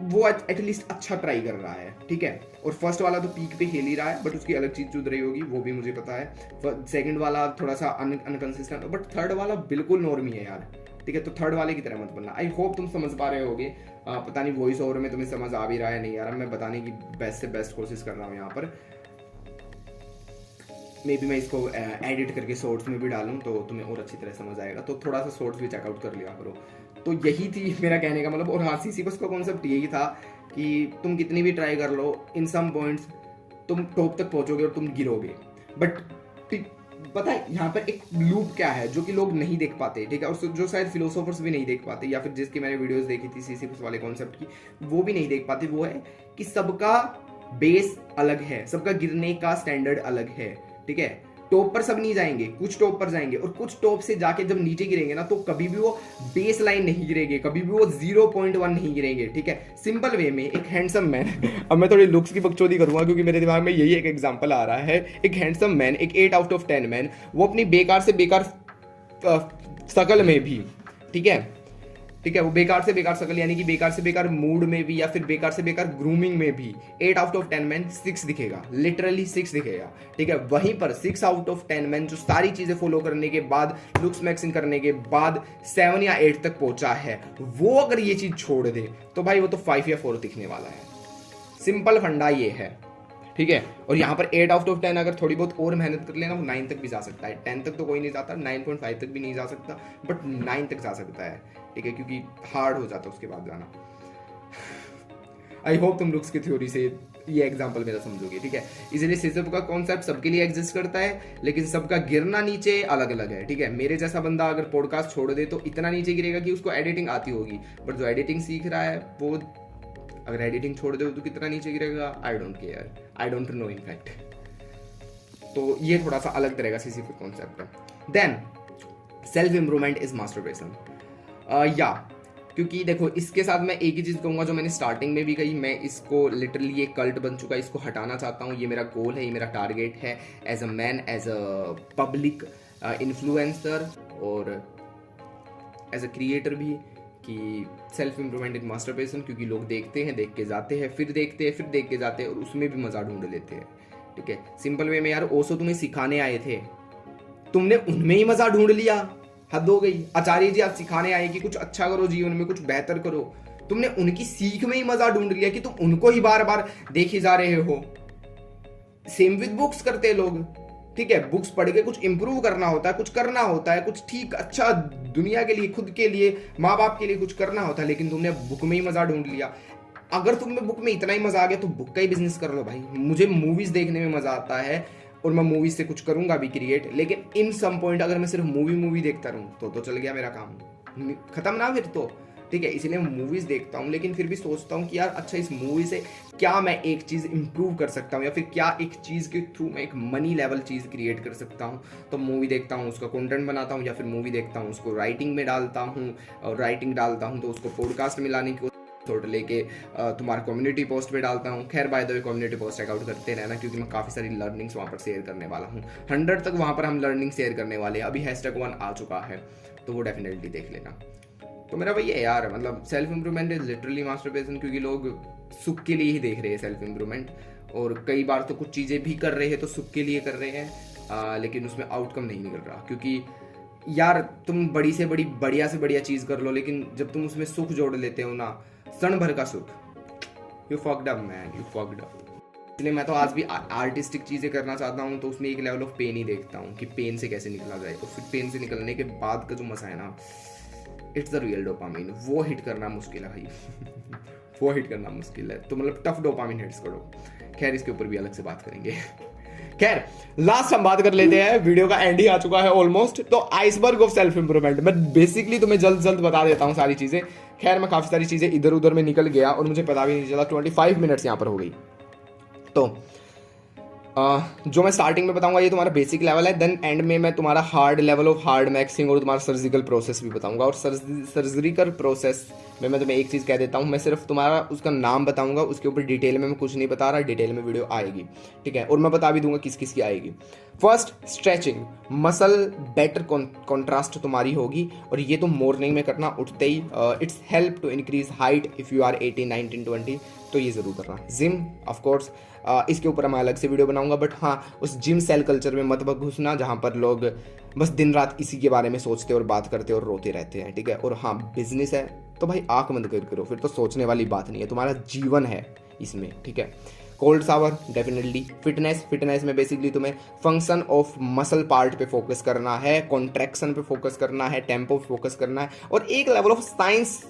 वो एटलीस्ट अच्छा ट्राई कर रहा है, ठीक है। और फर्स्ट वाला तो पीक पे खेल ही रहा है, बट उसकी अलग चीज चुद रही होगी, वो भी मुझे पता है। सेकंड वाला थोड़ा सा अनकंसिस्टेंट, बट थर्ड वाला बिल्कुल नॉर्मी है यार, ठीक है। तो थर्ड वाले की तरह मत बनना। आई होप तुम समझ पा रहे होगे, पता नहीं वॉइस ओवर में तुम्हें समझ आ भी रहा है नहीं यार, मैं बताने की बेस्ट से बेस्ट कोशिश कर रहा हूँ यहाँ पर। मे बी मैं इसको एडिट करके शॉर्ट्स में भी डालूं तो तुम्हें और अच्छी तरह समझ आएगा, तो थोड़ा सा शॉर्ट्स भी चेकआउट कर लिया करो। तो यही थी मेरा कहने का मतलब। और हाँ, सिसिफस का कॉन्सेप्ट यही था कि तुम कितनी भी ट्राई कर लो, इन सम पॉइंट्स तुम टॉप तक पहुंचोगे और तुम गिरोगे, बट पता है यहाँ पर एक लूप क्या है जो कि लोग नहीं देख पाते, ठीक है, और जो शायद फिलोसोफर्स भी नहीं देख पाते, या फिर जिसकी मैंने वीडियोस देखी थी सिसिफस वाले कॉन्सेप्ट की, वो भी नहीं देख पाते। वो है कि सबका बेस अलग है, सबका गिरने का स्टैंडर्ड अलग है, ठीक है। टॉप पर सब नहीं जाएंगे, कुछ टॉप पर जाएंगे, और कुछ टॉप से जाके जब नीचे गिरेंगे ना, तो कभी भी वो बेस लाइन नहीं गिरेंगे, कभी भी वो 0.1 नहीं गिरेंगे, ठीक है। सिंपल वे में एक हैंडसम मैन अब मैं थोड़ी लुक्स की बकचोदी करूंगा क्योंकि मेरे दिमाग में यही एक एग्जांपल आ रहा है। एक हैंडसम मैन, एक 8 आउट ऑफ 10 मैन, वो अपनी बेकार से बेकार शकल में भी, ठीक है, वो बेकार से बेकार शकल यानी कि बेकार से बेकार मूड में भी, या फिर बेकार से बेकार ग्रूमिंग में भी 8 आउट ऑफ 10 मैन 6 दिखेगा, लिटरली 6 दिखेगा, ठीक है। वहीं पर 6 आउट ऑफ 10 मैन जो सारी चीजें फॉलो करने के बाद, लुक्स मैक्सिंग करने के बाद 7 या 8 तक पहुंचा है, वो अगर ये चीज छोड़ दे तो भाई वो तो 5 या 4 दिखने वाला है। सिंपल फंडा ये है, ठीक है। और यहाँ पर 8 आउट ऑफ 10 अगर थोड़ी बहुत और मेहनत कर लेना, वो 9 तक भी जा सकता है। 10 तक तो कोई नहीं जाता, 9.5 तक भी नहीं जा सकता, बट 9 तक जा सकता है, ठीक है, क्योंकि हार्ड हो जाता है उसके बाद जाना। आई होप तुम लुक्स की थ्योरी से ये एग्जांपल मेरा समझोगे, ठीक है। इसलिए सिसिफ का कॉन्सेप्ट सबके लिए एग्जिस्ट करता है, लेकिन सबका गिरना नीचे अलग अलग है, ठीक है। मेरे जैसा बंदा अगर पॉडकास्ट छोड़ दे तो इतना नीचे गिरेगा कि उसको एडिटिंग आती होगी, बट जो एडिटिंग सीख रहा है वो अगर एडिटिंग छोड़ दे तो कितना नीचे गिरेगा, I don't care, I don't know in fact. तो ये थोड़ा सा अलग तरह का सिसिफ कॉन्सेप्ट है। Then self improvement is masturbation, या क्योंकि देखो इसके साथ मैं एक ही चीज कहूंगा जो मैंने स्टार्टिंग में भी कही, मैं इसको लिटरली एक कल्ट बन चुका है, इसको हटाना चाहता हूँ। ये मेरा गोल है, ये मेरा टारगेट है as a man, as a public influencer और एज अ क्रिएटर भी, कि सेल्फ इंप्रूवमेंट इन मास्टरबेशन। क्योंकि लोग देखते हैं, देख के जाते हैं, फिर देखते हैं, फिर देख के जाते हैं, और उसमें भी मजा ढूंढ लेते हैं, ठीक है। सिंपल वे में यार, ओशो तुम्हें सिखाने आए थे, तुमने उनमें ही मजा ढूंढ लिया, हद हो गई। आचार्य जी आप सिखाने आए कि कुछ अच्छा करो जीवन में, कुछ बेहतर करो, तुमने उनकी सीख में ही मजा ढूंढ लिया कि तुम उनको ही बार बार देखे जा रहे हो। सेम विद बुक्स करते लोग, ठीक है। बुक्स पढ़ के कुछ इंप्रूव करना होता है, कुछ करना होता है, कुछ ठीक अच्छा दुनिया के लिए, खुद के लिए, माँ बाप के लिए कुछ करना होता है, लेकिन तुमने बुक में ही मजा ढूंढ लिया। अगर तुम्हें बुक में इतना ही मजा आ गया तो बुक का ही बिजनेस कर लो भाई। मुझे मूवीज देखने में मजा आता है और मैं मूवीज से कुछ करूंगा भी क्रिएट, लेकिन इन सम पॉइंट अगर मैं सिर्फ मूवी देखता रहूं तो चल गया मेरा काम, खत्म ना फिर तो, ठीक है। इसलिए मैं मूवीज देखता हूँ, लेकिन फिर भी सोचता हूँ कि यार अच्छा इस मूवी से क्या मैं एक चीज इंप्रूव कर सकता हूँ, या फिर क्या एक चीज के थ्रू मैं एक मनी लेवल चीज क्रिएट कर सकता हूँ। तो मूवी देखता हूँ, उसका कंटेंट बनाता हूँ, या फिर मूवी देखता हूँ उसको राइटिंग में डालता हूँ, और राइटिंग डालता हूँ तो उसको पॉडकास्ट में लाने की थोड़ा लेके तुम्हारा कम्युनिटी पोस्ट पे डालता हूँ। खैर by the way community post check out करते रहना, क्योंकि मैं काफ़ी सारी लर्निंग्स वहाँ पर शेयर करने वाला हूँ। 100 तक वहाँ पर हम लर्निंग शेयर करने वाले हैं। अभी #1 आ चुका है, तो वो डेफिनेटली देख लेना। तो मेरा भाई है यार, मतलब self improvement is literally masturbation, क्योंकि लोग सुख के लिए ही देख रहे हैं सेल्फ इंप्रूवमेंट, और कई बार तो कुछ चीज़ें भी कर रहे हैं तो सुख के लिए कर रहे हैं, लेकिन उसमें आउटकम नहीं निकल रहा। क्योंकि यार तुम बड़ी से बड़ी, बढ़िया से बढ़िया चीज़ कर लो, लेकिन जब तुम उसमें सुख जोड़ लेते हो ना, क्षण भर का सुख, you fucked up man, you fucked up. इसलिए मैं तो आज भी आर्टिस्टिक चीज़ें करना चाहता हूँ, तो उसमें एक लेवल ऑफ पेन ही देखता हूँ कि पेन से कैसे निकला जाए, और फिर पेन से निकलने के बाद का जो मजा है ना, इट्स द रियल डोपामिन। वो हिट करना मुश्किल है भाई वो हिट करना मुश्किल है, तो मतलब टफ डोपामिन हिट्स करो। खैर इसके ऊपर भी अलग से बात करेंगे। खैर लास्ट हम बात कर लेते हैं, वीडियो का एंड ही आ चुका है ऑलमोस्ट। तो आइसबर्ग ऑफ सेल्फ इंप्रूवमेंट, मैं बेसिकली तुम्हें जल्द जल्द बता देता हूँ सारी चीजें। खैर मैं काफी सारी चीजें इधर उधर में निकल गया और मुझे पता भी नहीं चला, 25 मिनट्स यहाँ पर हो गई। तो जो मैं स्टार्टिंग में बताऊंगा ये तुम्हारा बेसिक लेवल है, देन एंड में मैं तुम्हारा hard level of hard maxing और तुम्हारा सर्जिकल प्रोसेस भी बताऊंगा। और सर्जिकल प्रोसेस में मैं तुम्हें एक चीज़ कह देता हूँ, मैं सिर्फ तुम्हारा उसका नाम बताऊंगा, उसके ऊपर डिटेल में मैं कुछ नहीं बता रहा, डिटेल में वीडियो आएगी, ठीक है। और मैं बता भी दूंगा किस किस की आएगी। First stretching, muscle better contrast तुम्हारी होगी, और ये तुम मॉर्निंग में करना उठते ही। It's help to increase height if you are 18, 19, 20, तो ये ज़रूर करना। जिम ऑफ कोर्स इसके ऊपर मैं अलग से वीडियो बनाऊंगा, बट हाँ उस जिम सेल कल्चर में मत घुसना जहाँ पर लोग बस दिन रात इसी के बारे में सोचते और बात करते और रोते रहते हैं, ठीक है। और हाँ बिजनेस है तो भाई आंख बंद कर करो, फिर तो सोचने वाली बात नहीं है, तुम्हारा जीवन है इसमें, ठीक है। Cold shower definitely. फिटनेस में बेसिकली तुम्हें फंक्शन ऑफ मसल पार्ट पे फोकस करना है, कॉन्ट्रैक्शन पे फोकस करना है, टेम्पो पे फोकस करना है, और एक लेवल ऑफ साइंस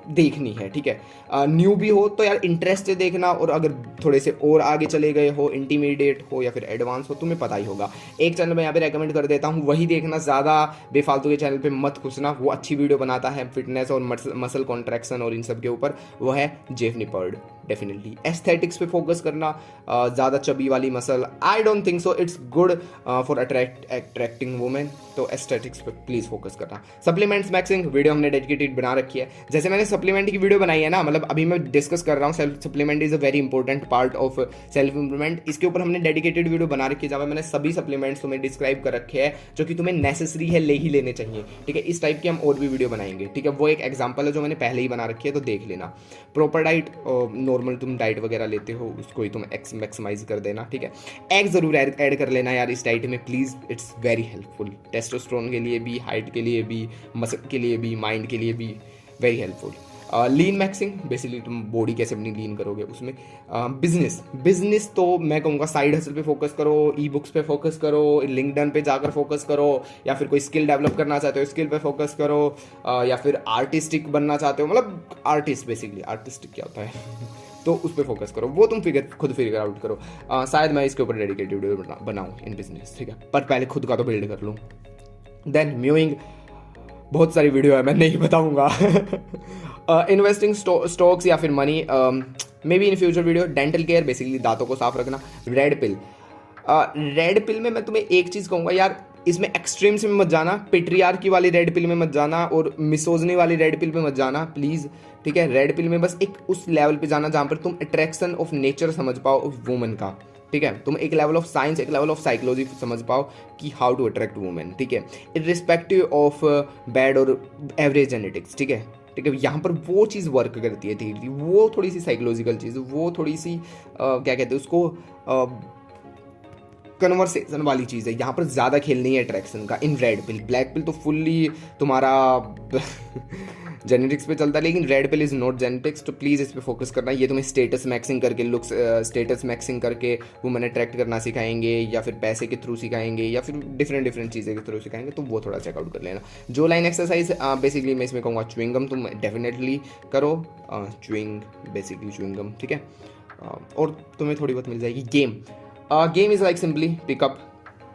देखनी है, ठीक है। न्यू भी हो तो यार इंटरेस्ट से देखना, और अगर थोड़े से और आगे चले गए हो, इंटरमीडिएट हो या फिर एडवांस हो, तुम्हें पता ही होगा। एक चैनल मैं यहाँ पे रेकमेंड कर देता हूँ, वही देखना, ज़्यादा बेफालतू के चैनल पे मत घुसना। वो अच्छी वीडियो बनाता है फिटनेस और मसल कॉन्ट्रैक्शन और इन सब के ऊपर, वो है जेफ निपर्ड। डेफिनेटली एस्थेटिक्स पे फोकस करना, ज़्यादा चबी वाली muscle I don't think so it's good for attracting women, तो एस्थेटिक्स पे प्लीज़ फोकस करना। सप्लीमेंट्स मैक्सिंग वीडियो हमने डेडिकेटेड बना रखी है। जैसे मैंने सप्लीमेंट की वीडियो बनाई है ना, मतलब अभी मैं डिस्कस कर रहा हूँ, self supplement is a very important part of self improvement. इसके ऊपर हमने डेडिकेटेड वीडियो बना रखी है, जहाँ मैंने सभी सप्लीमेंट्स तुम्हें डिस्क्राइब कर रखे हैं जो कि तुम्हें नेसेसरी है, ले ही लेने चाहिए, ठीक है। इस टाइप की हम और भी वीडियो बनाएंगे, ठीक है। वो एक एग्जाम्पल है जो मैंने पहले ही बना रखी है, तो देख लेना। प्रॉपर डाइट, नॉर्मल तुम डाइट वगैरह लेते हो उसको ही तुम मैक्सिमाइज कर देना, ठीक है। एग जरूर ऐड कर लेना यार इस डाइट में please, it's very helpful, testosterone के लिए भी, हाइट के लिए भी, मसल के लिए भी, माइंड के लिए भी वेरी हेल्पफुल। लीन मैक्सिंग, बेसिकली तुम बॉडी कैसे अपनी लीन करोगे उसमें। बिजनेस तो मैं कहूँगा साइड हसल पे फोकस करो, ई बुक्स पे फोकस करो, लिंक्डइन पे जाकर फोकस करो, या फिर कोई स्किल डेवलप करना चाहते हो स्किल पे फोकस करो, या फिर आर्टिस्टिक बनना चाहते हो, मतलब आर्टिस्ट, बेसिकली आर्टिस्टिक क्या होता है तो उस पर फोकस करो, वो तुम खुद फिगर आउट करो। शायद मैं इसके ऊपर डेडिकेटेड वीडियो बनाऊँ इन बिजनेस, ठीक है, पर पहले खुद का तो बिल्ड कर लूँ। देन म्यूइंग, बहुत सारी वीडियो है, मैं नहीं बताऊंगा। इन्वेस्टिंग स्टॉक्स या फिर money, may be in future video. Dental care, basically दांतों को साफ रखना। रेड पिल में मैं तुम्हें एक चीज़ कहूँगा यार, इसमें एक्सट्रीम्स में मत जाना, पेट्रियार्की वाली रेड पिल में मत जाना, और मिसोजनी वाली रेड पिल में मत जाना प्लीज़, ठीक है। रेड पिल में बस एक उस लेवल पे जाना जहाँ पर तुम अट्रैक्शन ऑफ नेचर समझ पाओ वुमेन का, ठीक है। तुम एक लेवल ऑफ साइंस, एक लेवल ऑफ साइकोलॉजी समझ पाओ कि हाउ टू अट्रैक्ट वुमेन, ठीक है, इर्रिस्पेक्टिव ऑफ बैड और एवरेज जेनेटिक्स, ठीक है। यहाँ पर वो चीज़ वर्क करती है धीरे, वो थोड़ी सी साइकोलॉजिकल चीज़, वो थोड़ी सी क्या कहते हैं उसको, कन्वर्सेशन वाली चीज़ है। यहाँ पर ज़्यादा खेल नहीं है अट्रैक्शन का इन रेड पिल। ब्लैक पिल तो फुल्ली तुम्हारा जेनेटिक्स पे चलता है, लेकिन red pill is not genetics, तो प्लीज़ इस पे फोकस करना। ये तुम्हें स्टेटस मैक्सिंग करके, लुक्स स्टेटस मैक्सिंग करके वुमेन अट्रैक्ट करना सिखाएंगे, या फिर पैसे के थ्रू सिखाएंगे, या फिर डिफरेंट चीज़ें के थ्रू सिखाएंगे, तो वो थोड़ा चेकआउट कर लेना। जो लाइन एक्सरसाइज बेसिकली मैं इसमें कहूँगा च्युइंगम तुम डेफिनेटली करो, च्युइंगम, ठीक है। और तुम्हें थोड़ी बहुत मिल जाएगी। Game is like simply pickup,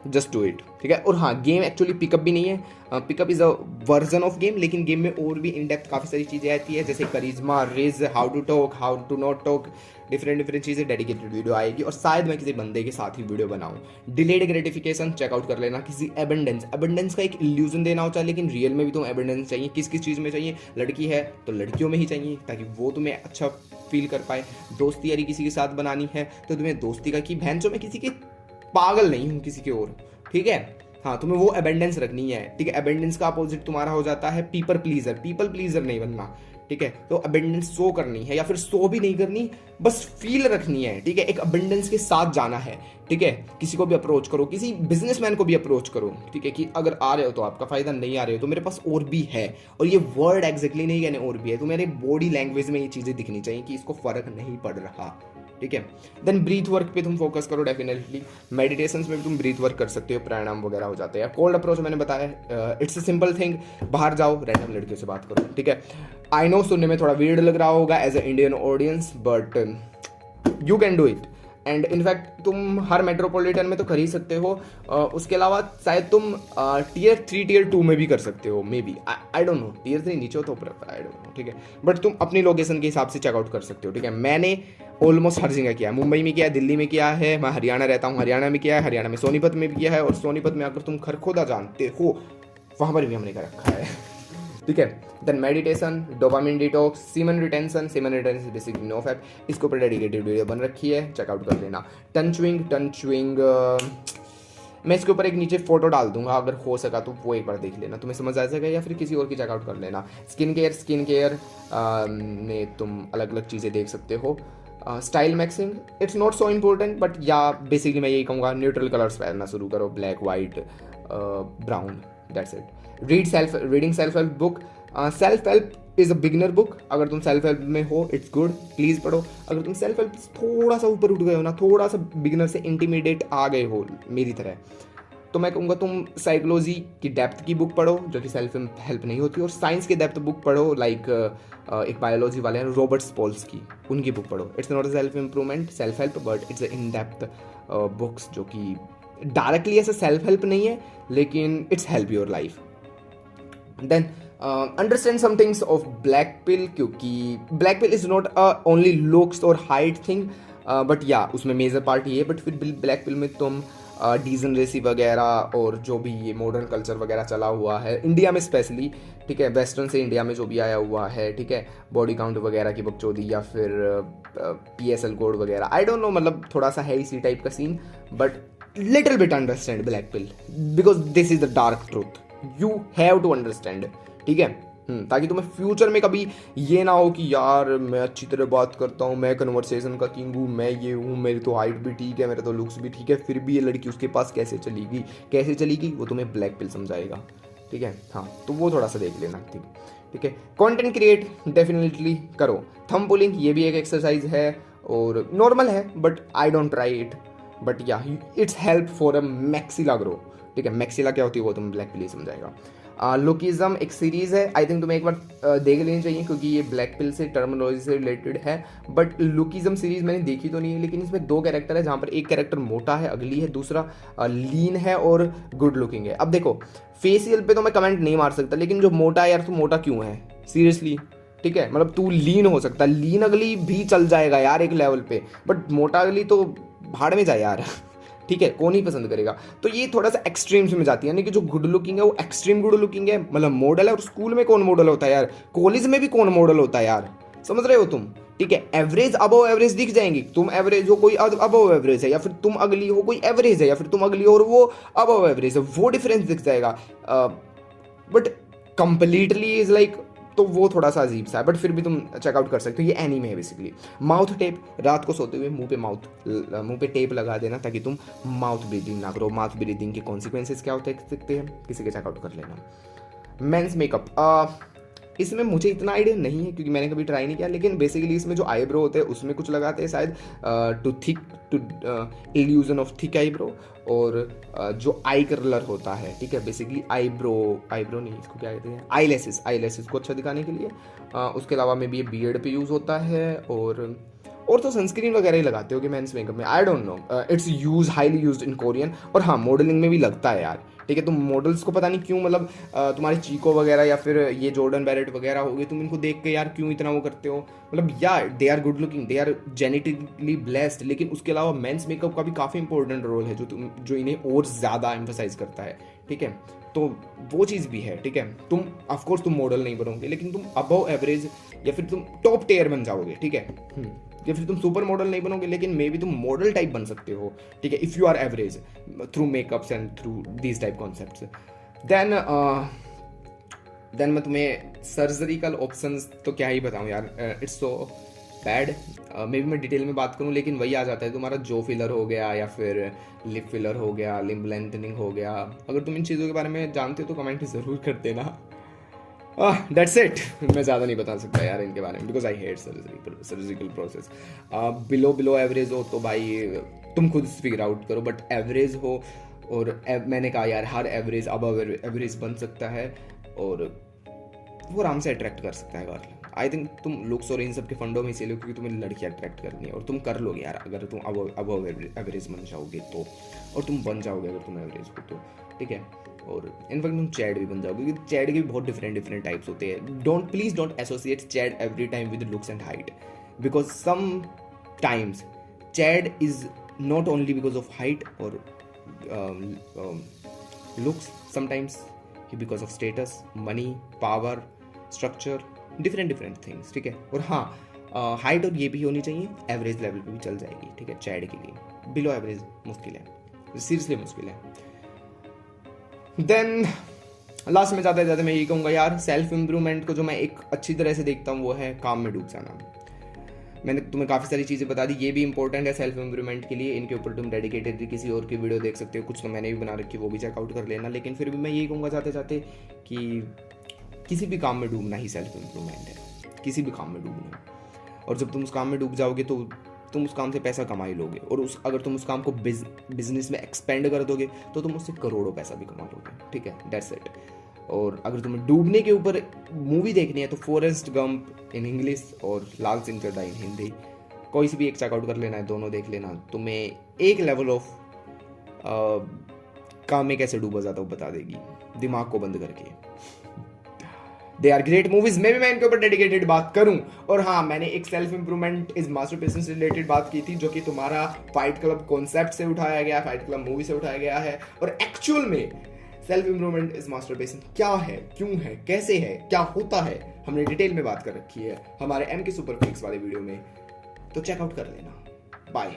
just do it, ठीक है। और हाँ, गेम एक्चुअली पिकअप भी नहीं है, pickup is a version of game, लेकिन गेम में और भी इन डेप्थ काफ़ी सारी चीज़ें आती है, जैसे charisma, rizz, how to talk, how to not talk, different चीज़ें डेडिकेटेड वीडियो आएगी। और शायद मैं किसी बंदे के साथ ही वीडियो बनाऊँ। डिलेड ग्रेटिफिकेशन चेकआउट कर लेना। किसी एबंडेंस का एक इल्यूजन देना होता है, लेकिन रियल में भी तुम्हें एबंडेंस चाहिए। किस चीज़ में चाहिए? लड़की है तो लड़कियों में ही चाहिए, ताकि वो तुम्हें अच्छा फील कर पाए। दोस्ती यारी किसी के साथ बनानी है तो तुम्हें दोस्ती का कि भैंसों में किसी के पागल नहीं हूँ किसी के और, ठीक है। हाँ, तुम्हें वो एबेंडेंस रखनी है, ठीक है। एबेंडेंस का अपोजिट तुम्हारा हो जाता है पीपल प्लीजर नहीं बनना, ठीक है। तो अबेंडेंस शो करनी है, या फिर शो भी नहीं करनी, बस फील रखनी है, ठीक है। एक अबेंडेंस के साथ जाना है, ठीक है। किसी को भी अप्रोच करो, किसी बिजनेसमैन को भी अप्रोच करो, ठीक है, कि अगर आ रहे हो तो आपका फायदा, नहीं आ रहे हो तो मेरे पास और भी है। और ये वर्ड एग्जैक्टली नहीं कहने और भी है, तो मेरे बॉडी लैंग्वेज में ये चीज़ें दिखनी चाहिए कि इसको फर्क नहीं पड़ रहा, ठीक है। देन ब्रीथ वर्क पे तुम फोकस करो डेफिनेटली। मेडिटेशन में भी तुम ब्रीथ वर्क कर सकते हो, प्राणायाम वगैरह हो जाते हैं। कोल्ड अप्रोच मैंने बताया, इट्स अ सिंपल थिंग, बाहर जाओ रैंडम लड़कियों से बात करो, ठीक है। आई नो सुनने में थोड़ा वियर्ड लग रहा होगा as a Indian audience, but you can do it. And in fact तुम हर मेट्रोपॉलिटन में तो कर ही सकते हो, उसके अलावा शायद तुम टियर 3 टियर 2 में भी कर सकते हो, maybe, I don't know, tier 3 नीचे हो तो ऊपर, आई डोंट नो, ठीक है। बट तुम अपनी लोकेशन के हिसाब से चेकआउट कर सकते हो, ठीक है। मैंने ऑलमोस्ट हर जगह किया है, मुंबई में किया है, दिल्ली में किया है, मैं हरियाणा रहता हूँ, हरियाणा में किया है, हरियाणा में सोनीपत में भी किया है, और सोनीपत में अगर तुम खरखोदा जानते हो वहाँ पर भी हमने कर रखा है, ठीक है। Then meditation, dopamine detox, semen retention basically no fap, इसके ऊपर डेडिकेटेड वीडियो बन रखी है, चेकआउट कर लेना। टन च्विंग मैं इसके ऊपर एक नीचे फोटो डाल दूंगा, अगर हो सका तो वो एक बार देख लेना, तुम्हें समझ आ जाएगा, या फिर किसी और की चेकआउट कर लेना। स्किन केयर में तुम अलग अलग चीज़ें देख सकते हो। Style maxing, it's not so important, but या बेसिकली मैं यही कहूँगा न्यूट्रल कलर्स पहनना शुरू करो, black white brown, that's it. Reading self help book, self help is a beginner book, अगर तुम सेल्फ हेल्प में हो इट्स गुड, प्लीज़ पढ़ो। अगर तुम सेल्फ हेल्प थोड़ा सा ऊपर उठ गए हो ना, थोड़ा सा बिगिनर से इंटीमीडिएट आ गए हो मेरी तरह, तो मैं कहूँगा तुम साइकोलॉजी की डेप्थ की बुक पढ़ो, जो कि सेल्फ हेल्प नहीं होती, और साइंस की डेप्थ बुक पढ़ो, लाइक एक बायोलॉजी वाले हैं रॉबर्ट स्पोल्स की, उनकी बुक पढ़ो। It's not a self improvement, self help, but it's in depth books, जो कि डायरेक्टली ऐसा सेल्फ हेल्प नहीं है, लेकिन it's help your life. Then understand some things of black pill, क्योंकि black pill is not only looks और height thing, but या उसमें मेजर पार्ट ये है, बट फिर ब्लैक पिल में तुम डीजनरेसी वगैरह और जो भी ये मॉडर्न कल्चर वगैरह चला हुआ है इंडिया में स्पेशली, ठीक है, वेस्टर्न से इंडिया में जो भी आया हुआ है, ठीक है, बॉडी काउंट वगैरह की बकचोदी, या फिर PSL कोड वगैरह, आई डोंट नो, मतलब थोड़ा सा है इसी टाइप का scene, but little bit understand black pill, because this is the dark truth, you have to understand, ठीक है। ताकि तुम्हें फ्यूचर में कभी ये ना हो कि यार मैं अच्छी तरह बात करता हूँ, मैं कन्वर्सेशन का किंग हूँ, मैं ये हूँ, मेरी तो हाइट भी ठीक है, मेरा तो लुक्स भी ठीक है, फिर भी ये लड़की उसके पास कैसे चलेगी, वो तुम्हें ब्लैक पिल समझाएगा, ठीक है। हाँ, तो वो थोड़ा सा देख लेना, ठीक है। कंटेंट क्रिएट डेफिनेटली करो। थंब पुलिंग ये भी एक एक्सरसाइज है और नॉर्मल है, but I don't try it, but या it's help for a maxilla grow, ठीक है। मैक्सिला क्या होती है वो तुम ब्लैक पिल समझाएगा। लुकिज्म एक सीरीज है, आई थिंक तुम्हें एक बार देख लेनी चाहिए, क्योंकि ये ब्लैक पिल से टर्मिनोलॉजी से रिलेटेड है, बट लुकिज्म सीरीज मैंने देखी तो नहीं है, लेकिन इसमें 2 कैरेक्टर है, जहाँ पर एक कैरेक्टर मोटा है, अगली है, दूसरा लीन है और गुड लुकिंग है। अब देखो फेसियल पे तो मैं कमेंट नहीं मार सकता, लेकिन जो मोटा है यार, तू मोटा क्यों है सीरियसली, ठीक है, मतलब तू लीन हो सकता है, लीन अगली भी चल जाएगा यार एक लेवल पे, बट मोटा अगली तो भाड़ में जाए यार, ठीक है, कौन ही पसंद करेगा। तो ये थोड़ा सा एक्सट्रीम्स में जाती है, यानी कि जो गुड लुकिंग है वो एक्सट्रीम गुड लुकिंग है, मतलब मॉडल है, और स्कूल में कौन मॉडल होता है यार, कॉलेज में भी कौन मॉडल होता है यार, समझ रहे हो तुम, ठीक है। एवरेज अबव एवरेज दिख जाएंगी, तुम एवरेज हो कोई अबव एवरेज है, या फिर तुम अगली हो कोई एवरेज है, या फिर तुम अगली हो और वो अबव एवरेज है, वो डिफरेंस दिख जाएगा, बट कंप्लीटली इज लाइक, तो वो थोड़ा सा अजीब सा है, बट फिर भी तुम चेकआउट कर सकते हो। ये एनीमे है बेसिकली। माउथ टेप, रात को सोते हुए मुंह पे टेप लगा देना, ताकि तुम माउथ ब्रीदिंग ना करो। माउथ ब्रीदिंग के कॉन्सिक्वेंसेस क्या होते सकते हैं, किसी के चेकआउट कर लेना। मेंस मेकअप, इसमें मुझे इतना आइडिया नहीं है, क्योंकि मैंने कभी ट्राई नहीं किया, लेकिन बेसिकली इसमें जो आईब्रो होते हैं उसमें कुछ लगाते हैं शायद, to illusion of thick eyebrow, और जो आई कलर होता है, ठीक है, बेसिकली आईब्रो नहीं, इसको क्या कहते हैं, आईलेसेस को अच्छा दिखाने के लिए। उसके अलावा में भी ये बियर्ड पे यूज़ होता है, और तो सनस्क्रीन वगैरह ही लगाते हो कि मेंस मेकअप में, आई don't no, it's highly used in Korean, और हाँ मॉडलिंग में भी लगता है यार, ठीक है। तुम मॉडल्स को पता नहीं क्यों, मतलब तुम्हारी चीको वगैरह या फिर ये जॉर्डन बैरेट वगैरह हो गए, तुम इनको देख के यार क्यों इतना वो करते हो, मतलब यार they are good looking, they are genetically blessed, लेकिन उसके अलावा मेंस मेकअप का भी काफ़ी इंपॉर्टेंट रोल है, जो इन्हें और ज़्यादा एम्फोसाइज करता है, ठीक है। तो वो चीज़ भी है, ठीक है। तुम ऑफकोर्स तुम मॉडल नहीं बनोगे, लेकिन तुम अबव एवरेज या फिर तुम टॉप टेयर बन जाओगे, ठीक है, या फिर तुम सुपर मॉडल नहीं बनोगे, लेकिन मे बी तुम मॉडल टाइप बन सकते हो, ठीक है, if you are average through makeups and through these type concepts. Then मैं तुम्हें सर्जरिकल ऑप्शंस तो क्या ही बताऊँ यार, it's so bad, maybe मैं डिटेल में बात करूँ, लेकिन वही आ जाता है तुम्हारा जो फिलर हो गया, या फिर लिप फिलर हो गया, लिप लेंथनिंग हो गया। अगर तुम इन चीज़ों के बारे में जानते हो तो कमेंट ज़रूर कर देना। That's it. मैं ज़्यादा नहीं बता सकता यार इनके बारे में, because I hate surgical process. Below average हो तो भाई तुम खुद फिगर आउट करो, बट एवरेज हो और मैंने कहा यार हर एवरेज अबव एवरेज बन सकता है और वो आराम से अट्रैक्ट कर सकता है गर्ल। आई थिंक तुम लुक्स और इन सब के फंडों में इसीलिए लो क्योंकि तुम्हें लड़की अट्रैक्ट करनी है और तुम कर लोगे यार अगर तुम अबव एवरेज बन जाओगे तो, और तुम बन जाओगे अगर तुम एवरेज हो तो, ठीक है। और इनफैक्ट तुम चैड भी बन जाओगे क्योंकि चैड के भी बहुत डिफरेंट टाइप्स होते हैं। Please don't associate chad every time with looks and height, because sometimes chad is not only because of height और looks, sometimes because of status, money, power, structure, different things, ठीक है। और हाँ height और ये भी होनी चाहिए, एवरेज लेवल पे भी चल जाएगी, ठीक है। चैड के लिए बिलो एवरेज मुश्किल है, सीरियसली मुश्किल है। देन लास्ट में जाते मैं यही कहूँगा यार, सेल्फ इम्प्रूवमेंट को जो मैं एक अच्छी तरह से देखता हूँ वो है काम में डूब जाना। मैंने तुम्हें काफ़ी सारी चीज़ें बता दी, ये भी इंपॉर्टेंट है सेल्फ इम्प्रूवमेंट के लिए। इनके ऊपर तुम डेडिकेटेड किसी और की वीडियो देख सकते हो, कुछ तो मैंने भी बना रखी है, वो भी चेकआउट कर लेना। लेकिन फिर भी मैं यही कहूँगा जाते कि किसी भी काम में डूबना ही सेल्फ इम्प्रूवमेंट है, किसी भी काम में डूबना। और जब तुम उस काम में डूब जाओगे तो तुम उस काम से पैसा कमा ही लोगे, और अगर तुम उस काम को बिजनेस में एक्सपेंड कर दोगे तो तुम उससे करोड़ों पैसा भी कमा लोगे, ठीक है। That's it. और अगर तुम्हें डूबने के ऊपर मूवी देखनी है तो फॉरेस्ट गंप इन इंग्लिश और लाल सिंह चड्ढा इन हिंदी, कोई सी भी एक चेकआउट कर लेना है, दोनों देख लेना, तुम्हें एक लेवल ऑफ काम में कैसे डूबा जाता है वो बता देगी, दिमाग को बंद करके। They are great movies. मैं इनके ऊपर डेडिकेटेड बात करूं। और हाँ, मैंने एक सेल्फ इंप्रूवमेंट इज मास्टरपीस से रिलेटेड बात की थी, जो कि तुम्हारा फाइट क्लब कॉन्सेप्ट से उठाया गया, फाइट क्लब मूवी से उठाया गया है। और एक्चुअल में सेल्फ इंप्रूवमेंट इज मास्टरपीस क्या है, क्यों है, कैसे है, क्या होता है, हमने डिटेल में बात कर रखी है हमारे MK सुपर फ्लिक्स वाले वीडियो में, तो चेकआउट कर लेना। बाय।